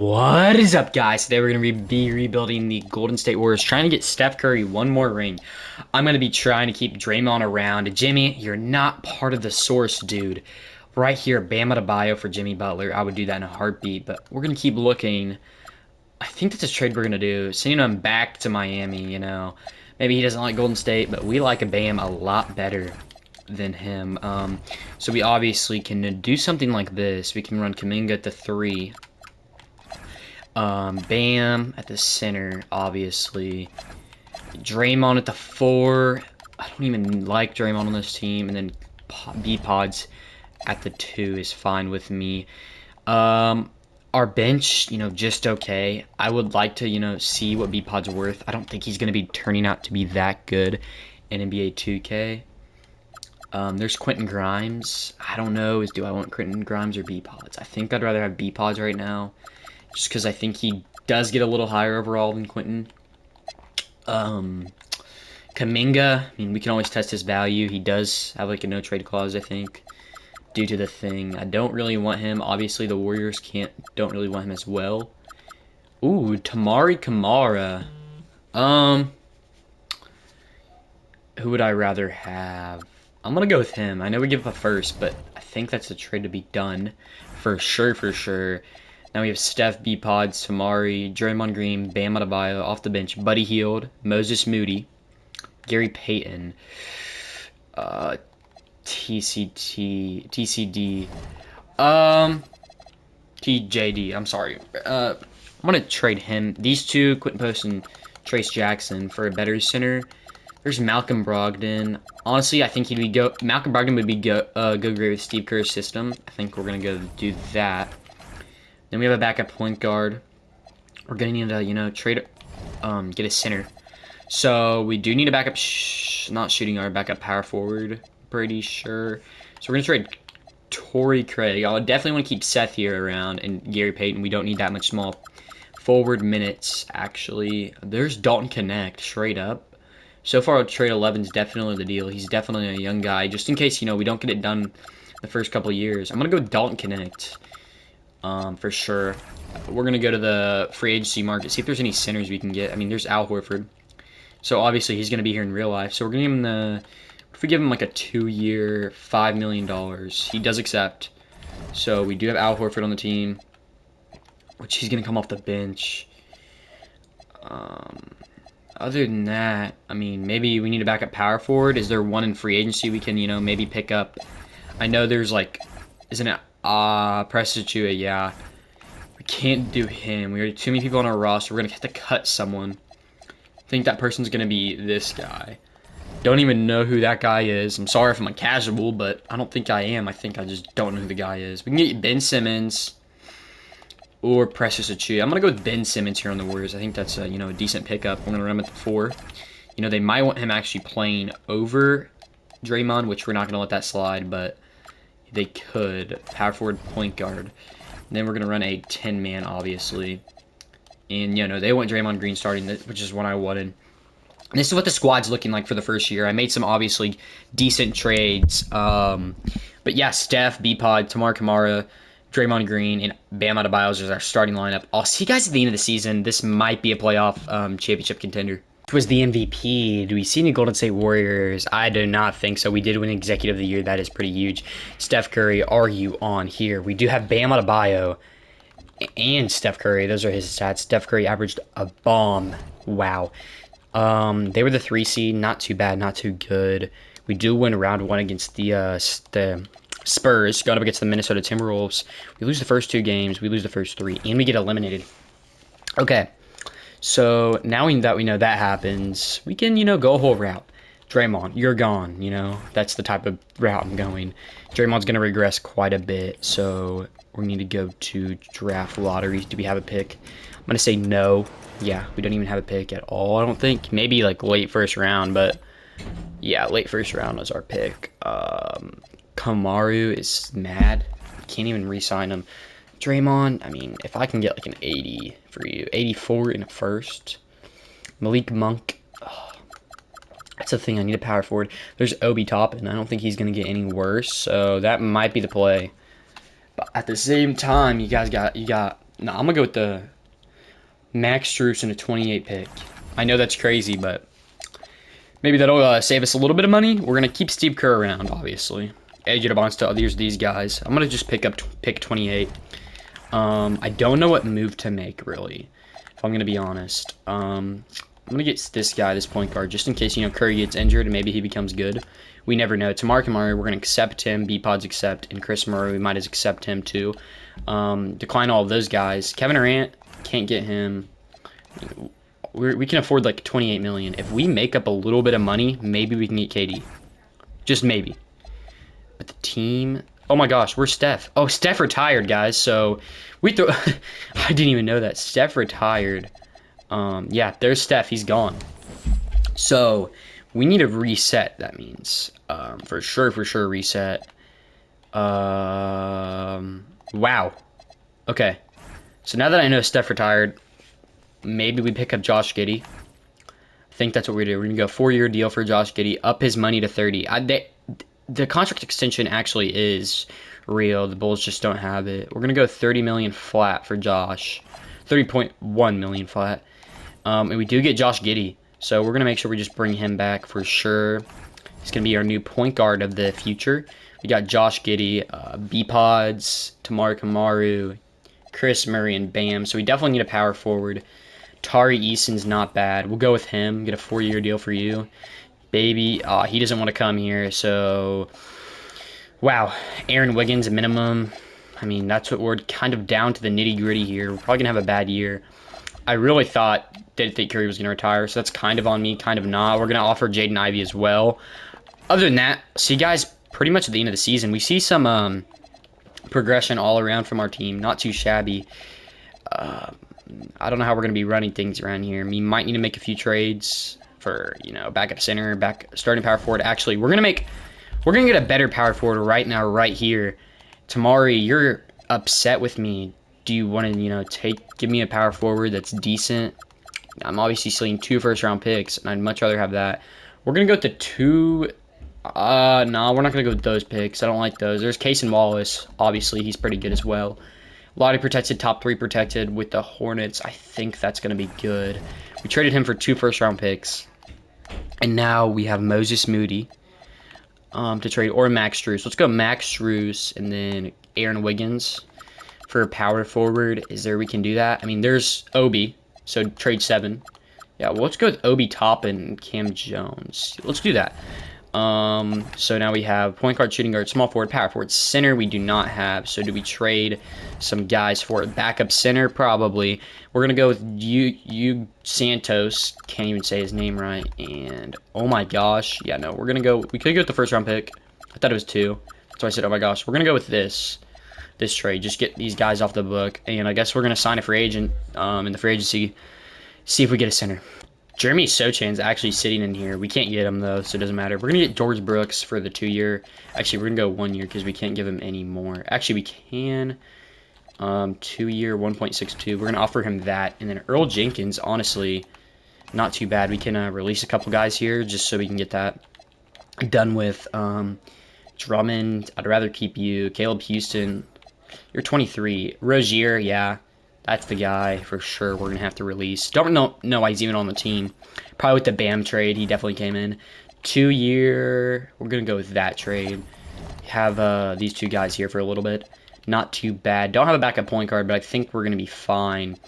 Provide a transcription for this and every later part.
What is up, guys? Today we're going to be rebuilding the Golden State Warriors, trying to get Steph Curry one more ring. I'm going to be trying to keep Draymond around. Jimmy, you're not part of the source, dude. Right here, Bam Adebayo for Jimmy Butler. I would do that in a heartbeat, but we're going to keep looking. I think that's a trade we're going to do. Sending him back to Miami. Maybe he doesn't like Golden State, but we like Bam a lot better than him. So we obviously can do something like this. We can run Kuminga at the 3. Bam at the center, obviously. Draymond at the 4. I don't even like Draymond on this team. And then B-Pods at the 2 is fine with me. Our bench, just okay. I would like to, see what B-Pod's worth. I don't think he's going to be turning out to be that good in NBA 2K. There's Quentin Grimes. I don't know. Do I want Quentin Grimes or B-Pods? I think I'd rather have B-Pods right now, just because I think he does get a little higher overall than Quentin. Kuminga, I mean, we can always test his value. He does have like a no trade clause, I think, due to the thing. I don't really want him. Obviously, the Warriors don't really want him as well. Ooh, Tamari Kamara. Who would I rather have? I'm gonna go with him. I know we give up a first, but I think that's a trade to be done for sure, for sure. Now we have Steph, B-Pods, Tamari, Draymond Green, Bam Adebayo off the bench, Buddy Hield, Moses Moody, Gary Payton, TCD, TJD. I'm sorry. I'm gonna trade him. These two, Quentin Post and Trace Jackson, for a better center. There's Malcolm Brogdon. Honestly, I think Malcolm Brogdon would be go great with Steve Kerr's system. I think we're gonna go do that. Then we have a backup point guard. We're gonna need to, trade, get a center. So we do need a backup, not shooting guard, backup power forward. Pretty sure. So we're gonna trade Torrey Craig. I would definitely want to keep Seth here around and Gary Payton. We don't need that much small forward minutes. Actually, there's Dalton Connect straight up. So far, trade 11 is definitely the deal. He's definitely a young guy. Just in case, we don't get it done the first couple of years. I'm going to go with Dalton Connect for sure. We're going to go to the free agency market, see if there's any centers we can get. I mean, there's Al Horford. So, obviously, he's going to be here in real life. So, we're going to give him if we give him like a 2-year, $5 million, he does accept. So, we do have Al Horford on the team, which he's going to come off the bench. Other than that, I mean, maybe we need a backup power forward. Is there one in free agency we can, maybe pick up? I know there's like, isn't it Precious Achiuwa? Yeah. We can't do him. We have too many people on our roster. We're going to have to cut someone. I think that person's going to be this guy. Don't even know who that guy is. I'm sorry if I'm a casual, but I don't think I am. I think I just don't know who the guy is. We can get Ben Simmons or Precious Achiuwa. I'm going to go with Ben Simmons here on the Warriors. I think that's a decent pickup. We're going to run him at the 4. They might want him actually playing over Draymond, which we're not going to let that slide, but they could. Power forward, point guard. And then we're going to run a 10-man, obviously. And, they want Draymond Green starting, which is what I wanted. And this is what the squad's looking like for the first year. I made some, obviously, decent trades. But, yeah, Steph, B-Pod, Tamar Kamara, Draymond Green, and Bam Adebayo is our starting lineup. I'll see you guys at the end of the season. This might be a playoff championship contender. Which was the MVP. Do we see any Golden State Warriors? I do not think so. We did win Executive of the Year. That is pretty huge. Steph Curry, are you on here? We do have Bam Adebayo and Steph Curry. Those are his stats. Steph Curry averaged a bomb. Wow. They were the 3 seed. Not too bad. Not too good. We do win round 1 against the Spurs, going up against the Minnesota Timberwolves. We lose the first 2 games. We lose the first 3, and we get eliminated. Okay, so now that we know that happens, we can, go a whole route. Draymond, you're gone, That's the type of route I'm going. Draymond's going to regress quite a bit, so we need to go to draft lottery. Do we have a pick? I'm going to say no. Yeah, we don't even have a pick at all, I don't think. Maybe, like, late first round, but yeah, late first round was our pick. Kamaru is mad. Can't even re-sign him. Draymond, I mean, if I can get like an 80 for you, 84 in a first. Malik Monk, that's the thing. I need a power forward. There's Obi Toppin. I don't think he's gonna get any worse, so that might be the play. But at the same time, you got No, I'm going to go with the Max Strus and a 28 pick. I know that's crazy, but maybe that'll save us a little bit of money. We're going to keep Steve Kerr around, obviously. AJ DeBon's to these guys. I'm going to just pick up pick 28. I don't know what move to make, really, if I'm going to be honest. I'm going to get this guy, this point guard, just in case, Curry gets injured and maybe he becomes good. We never know. Tamar Kamari, we're going to accept him. B-Pods accept. And Chris Murray, we might as accept him too. Decline all of those guys. Kevin Durant, can't get him. We can afford like 28 million. If we make up a little bit of money, maybe we can get KD. Just maybe. But the team... Oh my gosh, where's Steph? Oh, Steph retired, guys. So we throw... I didn't even know that. Steph retired. Yeah, there's Steph. He's gone. So we need to reset, that means. For sure reset. Wow. Okay. So now that I know Steph retired, maybe we pick up Josh Giddey. I think that's what we're doing. We're going to go 4-year deal for Josh Giddey, up his money to 30. The contract extension actually is real. The Bulls just don't have it. We're going to go 30 million flat for Josh. 30.1 million flat. And we do get Josh Giddey. So we're going to make sure we just bring him back for sure. He's going to be our new point guard of the future. We got Josh Giddey, B-Pods, Tamar Kamaru, Chris Murray, and Bam. So we definitely need a power forward. Tari Eason's not bad. We'll go with him. Get a 4-year deal for you. Baby, he doesn't want to come here, so... Wow. Aaron Wiggins, minimum. I mean, that's what we're kind of down to the nitty-gritty here. We're probably going to have a bad year. I really didn't think Curry was going to retire, so that's kind of on me, kind of not. We're going to offer Jaden Ivey as well. Other than that, see, guys, pretty much at the end of the season, we see some progression all around from our team. Not too shabby. I don't know how we're going to be running things around here. We might need to make a few trades for, backup center, starting power forward. Actually, we're going to get a better power forward right now, right here. Tamari, you're upset with me. Do you want to, give me a power forward that's decent? I'm obviously seeing 2 first-round picks, and I'd much rather have that. We're going to go with the 2... no, we're not going to go with those picks. I don't like those. There's Cason Wallace. Obviously, he's pretty good as well. Lottie protected, top 3 protected with the Hornets. I think that's going to be good. We traded him for 2 first-round picks. And now we have Moses Moody to trade, or Max Strus. Let's go Max Strus and then Aaron Wiggins for a power forward. Is there we can do that? I mean, there's Obi, so trade 7. Yeah, well, let's go with Obi Toppin and Cam Jones. Let's do that. So now we have point guard, shooting guard, small forward, power forward, center we do not have. So do we trade some guys for it? Backup center, probably. We're going to go with you Santos. Can't even say his name right. And, oh my gosh. Yeah, no, we're going to go. We could go with the first round pick. I thought it was 2. That's why I said, oh my gosh. We're going to go with this trade. Just get these guys off the book. And I guess we're going to sign a free agent in the free agency. See if we get a center. Jeremy Sochan's actually sitting in here. We can't get him, though, so it doesn't matter. We're going to get George Brooks for the 2-year. Actually, we're going to go 1 year because we can't give him any more. Actually, we can. 2-year, 1.62. We're going to offer him that. And then Earl Jenkins, honestly, not too bad. We can release a couple guys here just so we can get that done with. Drummond, I'd rather keep you. Caleb Houston, you're 23. Rozier, yeah. That's the guy for sure we're going to have to release. Don't know why he's even on the team. Probably with the Bam trade, he definitely came in. 2-year, we're going to go with that trade. Have these 2 guys here for a little bit. Not too bad. Don't have a backup point guard, but I think we're going to be fine.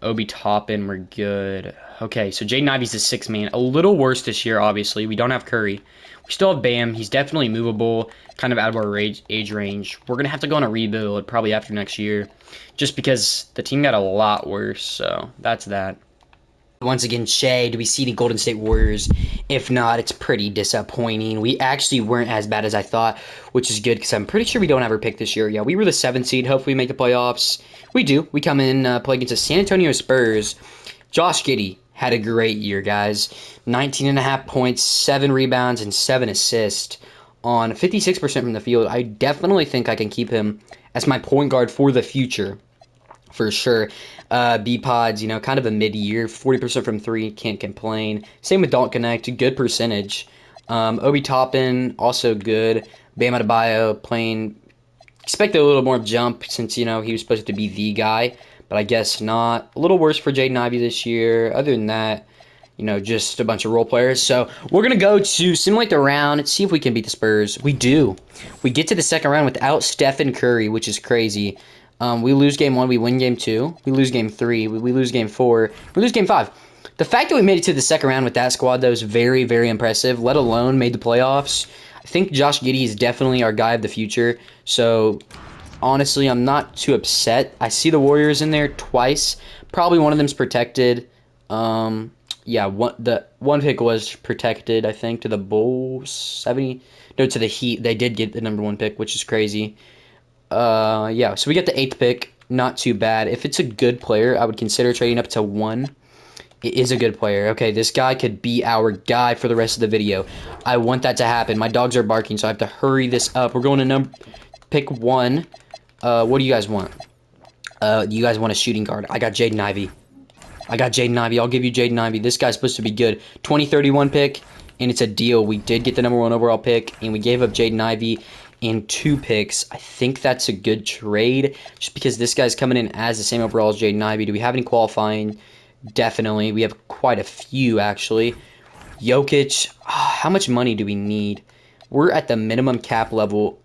Obi Toppin, we're good. Okay, so Jaden Ivey's the 6th man. A little worse this year, obviously. We don't have Curry. We still have Bam. He's definitely movable, kind of out of our age range. We're going to have to go on a rebuild probably after next year, just because the team got a lot worse, so that's that. Once again, Shay, do we see the Golden State Warriors? If not, it's pretty disappointing. We actually weren't as bad as I thought, which is good because I'm pretty sure we don't ever pick this year. Yeah, we were the 7th seed. Hopefully we make the playoffs. We do. We come in, play against the San Antonio Spurs. Josh Giddey had a great year, guys. 19.5 points, 7 rebounds, and 7 assists on 56% from the field. I definitely think I can keep him as my point guard for the future, for sure. B-Pods, kind of a mid-year, 40% from 3, can't complain. Same with Don't Connect, good percentage. Obi Toppin, also good. Bam Adebayo playing Expected a little more jump since, he was supposed to be the guy, but I guess not. A little worse for Jaden Ivey this year. Other than that, just a bunch of role players. So we're going to go to simulate the round and see if we can beat the Spurs. We do. We get to the second round without Stephen Curry, which is crazy. We lose game 1, we win game 2. We lose game 3, we lose game 4, we lose game 5. The fact that we made it to the second round with that squad, though, is very, very impressive, let alone made the playoffs. I think Josh Giddey is definitely our guy of the future. So, honestly, I'm not too upset. I see the Warriors in there twice. Probably one of them's protected. Yeah, the one pick was protected, I think, to the Bulls. To the Heat. They did get the number 1 pick, which is crazy. Yeah, so we get the 8th pick. Not too bad. If it's a good player, I would consider trading up to 1. It is a good player. Okay, this guy could be our guy for the rest of the video. I want that to happen. My dogs are barking, so I have to hurry this up. We're going to pick 1. What do you guys want? You guys want a shooting guard. I got Jaden Ivey. I'll give you Jaden Ivey. This guy's supposed to be good. 2031 pick, and it's a deal. We did get the number 1 overall pick, and we gave up Jaden Ivey and 2 picks. I think that's a good trade, just because this guy's coming in as the same overall as Jaden Ivey. Do we have any qualifying? Definitely. We have quite a few, actually. Jokic, how much money do we need? We're at the minimum cap level.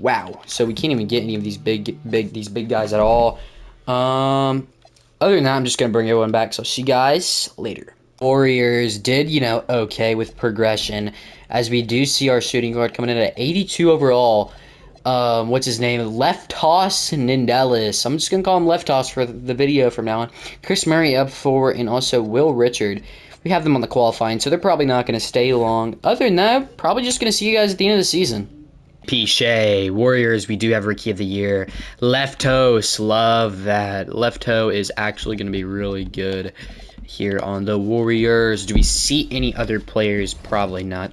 Wow. So we can't even get any of these big guys at all. Other than that, I'm just going to bring everyone back. So see you guys later. Warriors did, okay with progression, as we do see our shooting guard coming in at 82 overall. What's his name? Left Toss Nindelis. I'm just going to call him Left Toss for the video from now on. Chris Murray up 4, and also Will Richard. We have them on the qualifying, so they're probably not going to stay long. Other than that, probably just going to see you guys at the end of the season. Pichet, Warriors, we do have Rookie of the Year. Leftos, love that. Lefto is actually going to be really good here on the Warriors. Do we see any other players? Probably not.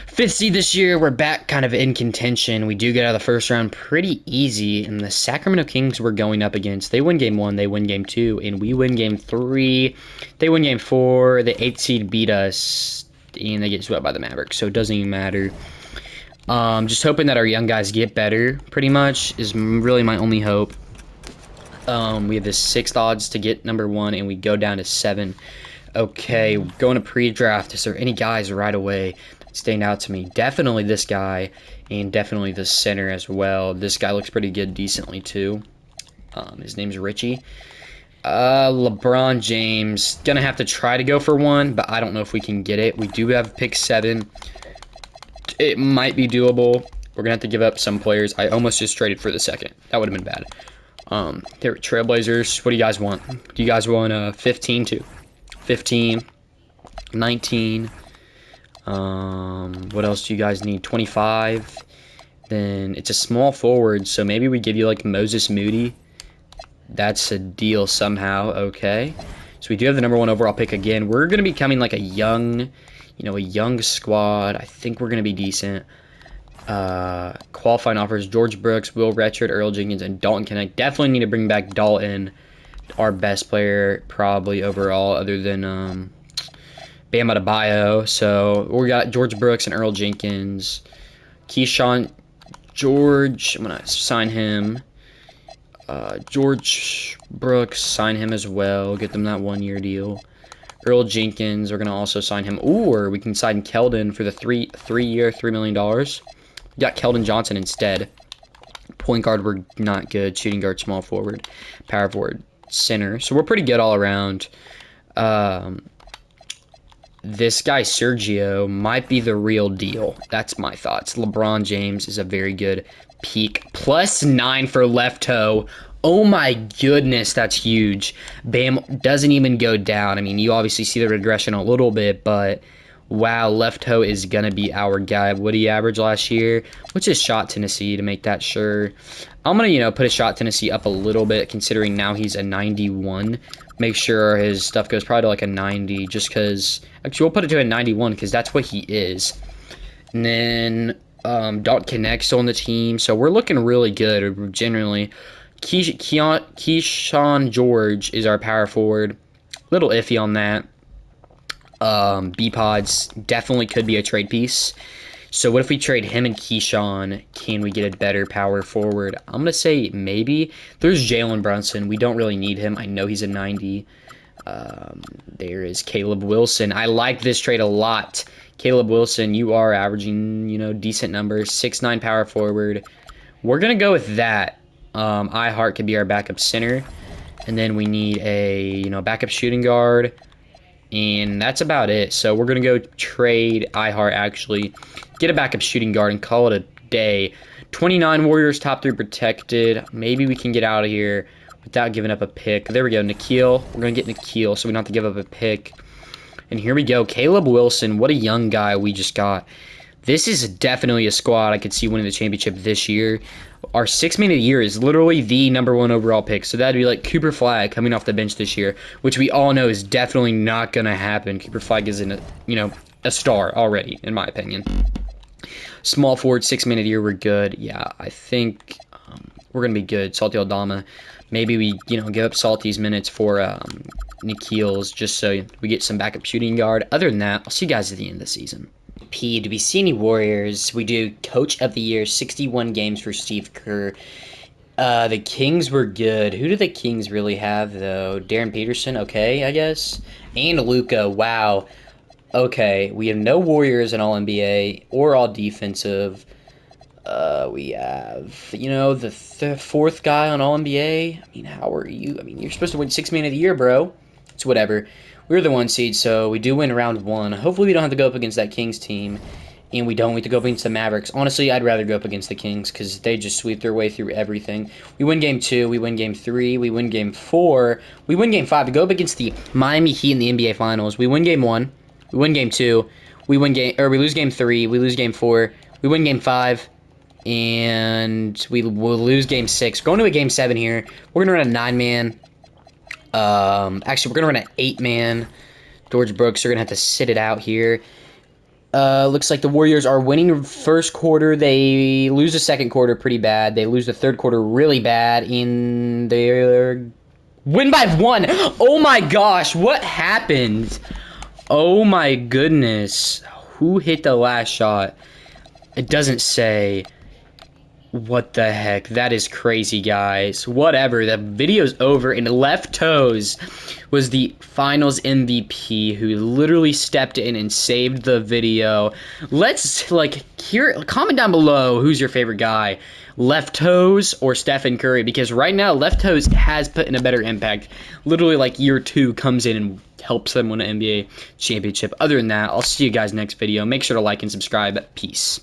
5th seed this year, we're back kind of in contention. We do get out of the first round pretty easy, and the Sacramento Kings we're going up against, they win game 1, they win game 2, and we win game 3. They win game 4, the 8th seed beat us, and they get swept by the Mavericks, so it doesn't even matter. Just hoping that our young guys get better, pretty much, is really my only hope. We have the 6th odds to get number 1, and we go down to 7. Okay, going to pre-draft. Is there any guys right away that stand out to me? Definitely this guy, and definitely the center as well. This guy looks pretty good decently, too. His name's Richie. LeBron James. Gonna have to try to go for 1, but I don't know if we can get it. We do have pick 7. It might be doable. We're gonna have to give up some players. I almost just traded for the 2nd. That would have been bad. They're Trailblazers. What do you guys want? Do you guys want 15 too? 15, 19. What else do you guys need? 25. Then it's a small forward, so maybe we give you like Moses Moody. That's a deal somehow. Okay. So we do have the number 1 overall pick again. We're gonna be coming like a young squad. I think we're gonna be decent. Qualifying offers: George Brooks, Will Richard, Earl Jenkins, and Dalton Connect. Definitely need to bring back Dalton, our best player probably overall, other than Bam Adebayo. So we got George Brooks and Earl Jenkins. Keyshawn George, I'm gonna sign him. George Brooks, sign him as well. Get them that 1-year deal. Earl Jenkins, we're gonna also sign him. Or we can sign Keldon for the three-year, $3 million. We got Keldon Johnson instead. Point guard, we're not good. Shooting guard, small forward, power forward, center. So we're pretty good all around. This guy, Sergio, might be the real deal. That's my thoughts. LeBron James is a very good peak. +9 for left toe. Oh my goodness, that's huge. Bam doesn't even go down. I mean, you obviously see the regression a little bit, but wow, left toe is going to be our guy. What did he average last year? What's his shot Tennessee to make that sure? I'm going to, put his shot Tennessee up a little bit, considering now he's a 91. Make sure his stuff goes probably to like a 90, just because, actually, we'll put it to a 91 because that's what he is. And then Dalton Connect still on the team, so we're looking really good, generally. Keyshawn George is our power forward. Little iffy on that. B-Pods definitely could be a trade piece. So what if we trade him and Keyshawn? Can we get a better power forward? I'm going to say maybe. There's Jalen Brunson. We don't really need him. I know he's a 90. There is Caleb Wilson. I like this trade a lot. Caleb Wilson, you are averaging, decent numbers. 6'9" power forward. We're going to go with that. iHeart could be our backup center. And then we need a, backup shooting guard. And that's about it. So we're going to go trade iHeart, actually. Get a backup shooting guard and call it a day. 29 Warriors, top 3 protected. Maybe we can get out of here without giving up a pick. There we go, Nikhil. We're going to get Nikhil, so we don't have to give up a pick. And here we go, Caleb Wilson. What a young guy we just got. This is definitely a squad I could see winning the championship this year. Our 6th man of the year is literally the #1 overall pick. So that'd be like Cooper Flagg coming off the bench this year, which we all know is definitely not going to happen. Cooper Flagg is a star already, in my opinion. Small forward, 6th man of the year, we're good. Yeah, I think we're going to be good. Salty Aldama. Maybe we, give up Salty's minutes for Nikhil's just so we get some backup shooting guard. Other than that, I'll see you guys at the end of the season. Do we see any Warriors? We do Coach of the Year, 61 games for Steve Kerr. The Kings were good. Who do the Kings really have, though? Darren Peterson, okay, I guess. And Luka, wow. Okay, we have no Warriors in All-NBA or All-Defensive. We have, the 4th guy on All-NBA. I mean, how are you? I mean, you're supposed to win 6th man of the year, bro. It's whatever. We're the 1 seed, so we do win round 1. Hopefully we don't have to go up against that Kings team, and we don't need to go up against the Mavericks. Honestly, I'd rather go up against the Kings because they just sweep their way through everything. We win Game 2, we win Game 3, we win Game 4, we win Game 5. We go up against the Miami Heat in the NBA Finals. We win Game 1, we win Game 2, we lose Game 3, we lose Game 4, we win Game 5, and we will lose Game 6. We're going to a Game 7 here. We're going to run a 9-man. Actually, we're going to run an 8-man. George Brooks are going to have to sit it out here. Looks like the Warriors are winning first quarter. They lose the second quarter pretty bad. They lose the third quarter really bad. And they're win by 1. Oh my gosh, what happened? Oh my goodness. Who hit the last shot? It doesn't say. What the heck? That is crazy, guys. Whatever. The video's over, and Left Toes was the finals MVP who literally stepped in and saved the video. Let's, comment down below who's your favorite guy. Left Toes or Stephen Curry, because right now Left Toes has put in a better impact. Literally, year 2 comes in and helps them win an NBA championship. Other than that, I'll see you guys next video. Make sure to like and subscribe. Peace.